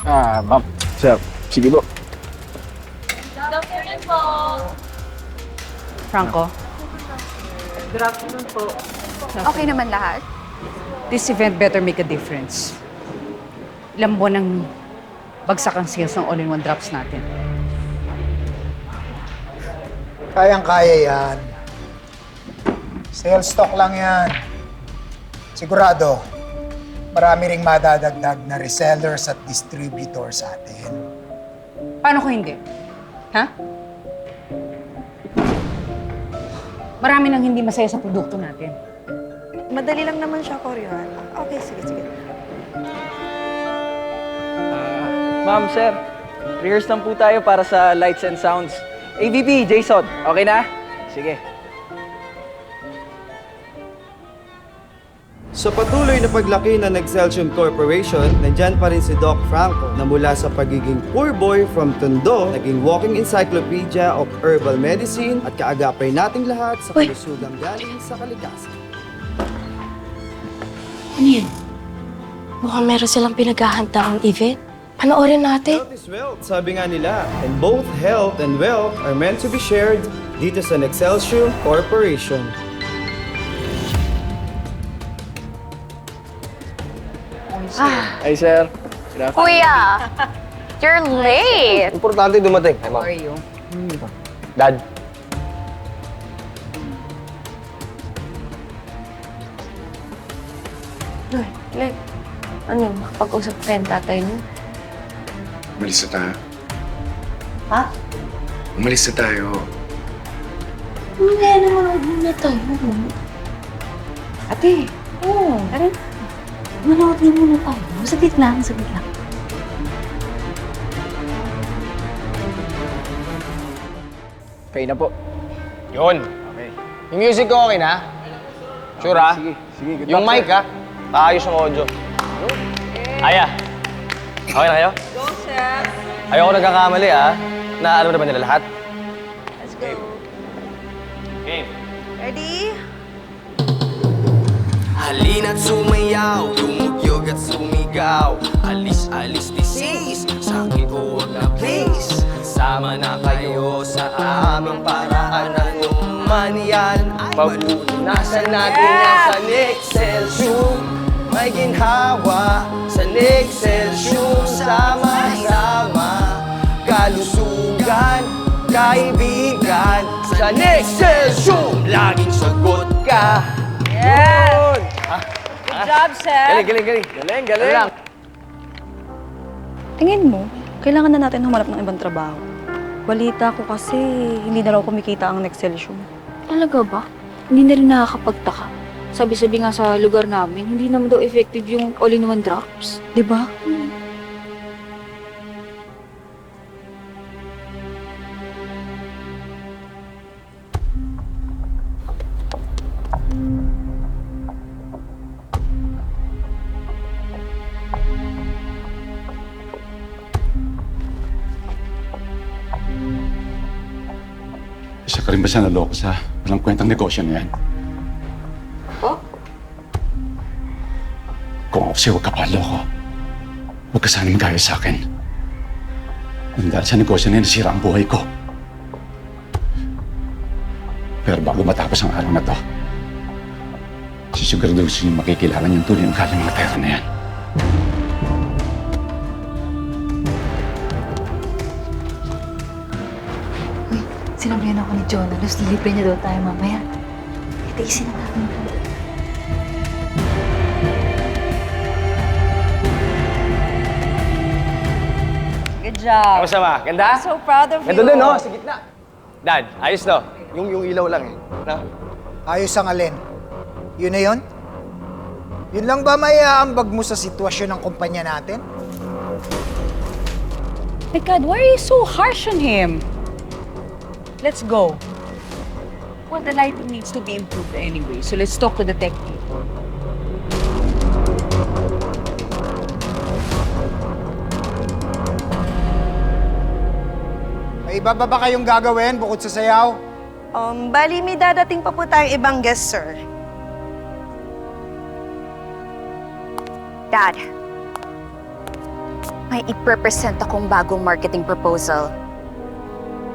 Ma'am. Sir, sige po. Franco, Okay naman lahat? this event better make a difference. Ilang buwan ng bagsak ang sales ng all-in-one drops natin. Kayang-kaya yan. Sales stock lang yan. Sigurado, marami ring madadagdag na resellers at distributors sa atin. Paano kung hindi? Ha? Marami nang hindi masaya sa produkto natin. Madali lang naman siya, Koryon. Okay, sige. Ma'am, sir. Rehearse lang po tayo para sa lights and sounds. AVP, Jason, okay na? Sige. Sa patuloy na paglaki ng Excelsior Corporation, nandyan pa rin si Doc Franco na mula sa pagiging poor boy from Tondo, naging walking encyclopedia of herbal medicine at kaagapay nating lahat sa kalusugang galing sa kalikasan. Ano yun? Mukhang meron silang pinaghahandang event. Panoorin natin. Health is wealth, sabi nga nila. And both health and wealth are meant to be shared dito sa Excelsior Corporation. Hi, sir. Good afternoon. Kuya! You're late! Importante dumating. Ay, How ma'am. are you? Dad. Like, ano, makapag-usap pa yung tatay niyo? Umalis na tayo. Ha? Umalis na tayo. Hindi naman, huwag muna tayo. Ate, Oo. Tara. Manood din muna tayo. Saglit lang. Okay na po. Yun. Okay. Yung music ko okay na? Sure ha? Sige, good Yung luck, mic sir. ha? Paayos yung audio. Aya. Okay na kayo? Go, Chef! Ayoko nagkakamali ha. Na alam na ba nila lahat? Let's go. Game. Ready? Halina't sumayaw, tumugyog at sumigaw. Alis-alis disease, sa akin ko wag na please. Sama na kayo sa aming paraan. Ano man yan, mapupunasan natin yan sa Excelsior. May ginhawa sa Excelsior. Sama-sama, kalusugan, kaibigan. Sa Excelsior, laging sagot ka. Yes! Good job, Chef! Galing. Galing lang. Tingin mo, kailangan na natin humanap ng ibang trabaho. Balita ko kasi hindi na raw kumikita ang Excelsior. Talaga ba? Hindi na rin nakakapagtaka. Sabi-sabi nga sa lugar namin, hindi naman daw effective yung all-in-one drops. Di ba? Isa ka rin ba siya naloko sa walang kwentang negosyo na yan? Oh? Kung ako sa'yo, huwag ka paloko. Huwag ka sana magaya sa akin. Nang dahil sa negosyo na yan, nasira ang buhay ko. Pero bago matapos ang araw na to, sisiguraduhin niyo makikilala niyong tuloy ang galing mga pera na yan. Sinabihan ako ni Jonah, tapos lilibre niya daw tayo mamaya. Itaisin na natin ito. Good job! Kamusta ma? Ganda? I'm so proud of you! Ganda din no? Sa gitna. Dad, ayos no? Yung ilaw lang eh. No? Ayos ang alin. Yun na yun? Yun lang ba may aambag mo sa sitwasyon ng kumpanya natin? my God, why are you so harsh on him? Let's go. Well, the lighting needs to be improved anyway, so let's talk to the tech people. May iba ba kayong gagawin bukod sa sayaw? Bali, may dadating pa po tayong ibang guest, sir. Dad, May i-present akong bagong marketing proposal.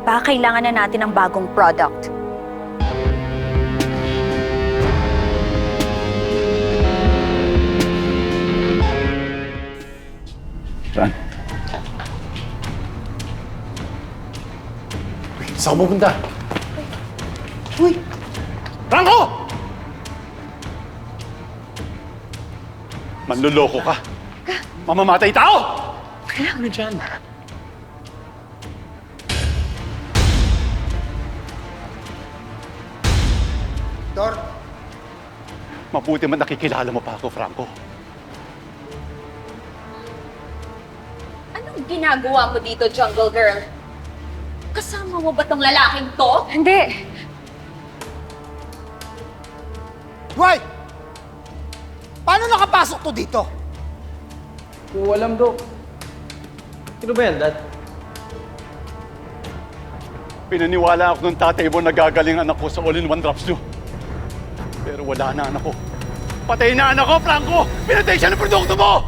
Baka kailangan na natin ng bagong Product. Fran. Saan ka pupunta? Franco! Manluloko ka. Mamamatay tao! Ano dyan? Victor, Mabuti man nakikilala mo pa ako, Franco. Anong ginagawa mo dito, Jungle Girl? Kasama mo ba tong lalaking to? Hindi. Dwight! Paano nakapasok to dito? Po, alam, Dok. Sino ba yan, Dad? Pinaniwala ako nung tatay mo na gagaling anak ko sa all-in-one drops nyo. Pero wala na anak ko. Patay na anak ko, Franco! Pinatay siya ng produkto mo!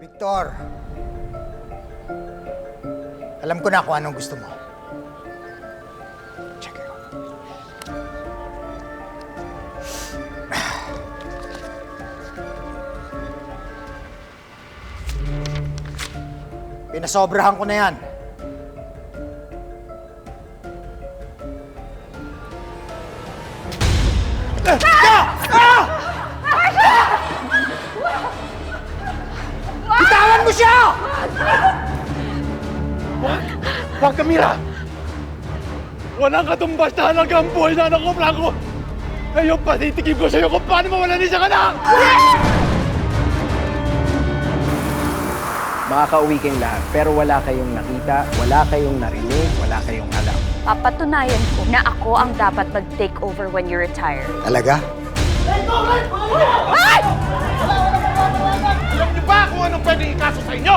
Victor, alam ko na kung anong gusto mo. Check it out. Pinasobrahan ko na yan. Bitawan mo siya! Wag, Camila! Walang katumbas na halaga ang buhay na anak ko, Franco! Ngayon pa, titikim ko sa'yo kung paano mawala ni isang anak! Makakauwi kayong lahat, pero wala kayong nakita, wala kayong narinig, wala kayong alam. Papatunayan ko na ako ang dapat mag-take over when you retire. Talaga? Alam niyo ba kung anong pwedeng ikaso sa inyo?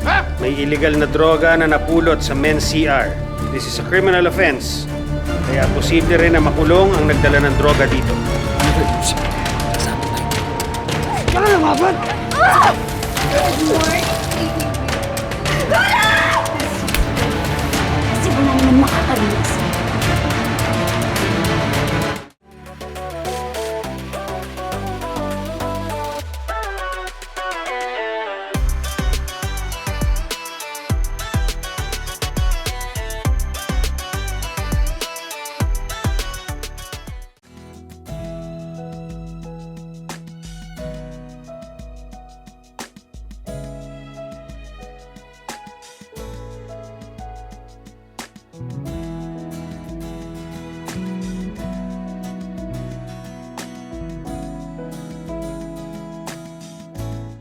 Ha? May illegal na droga na napulot sa men's CR. This is a criminal offense. Kaya posible rin na makulong ang nagdala ng droga dito. Kasi wala naman makakarinig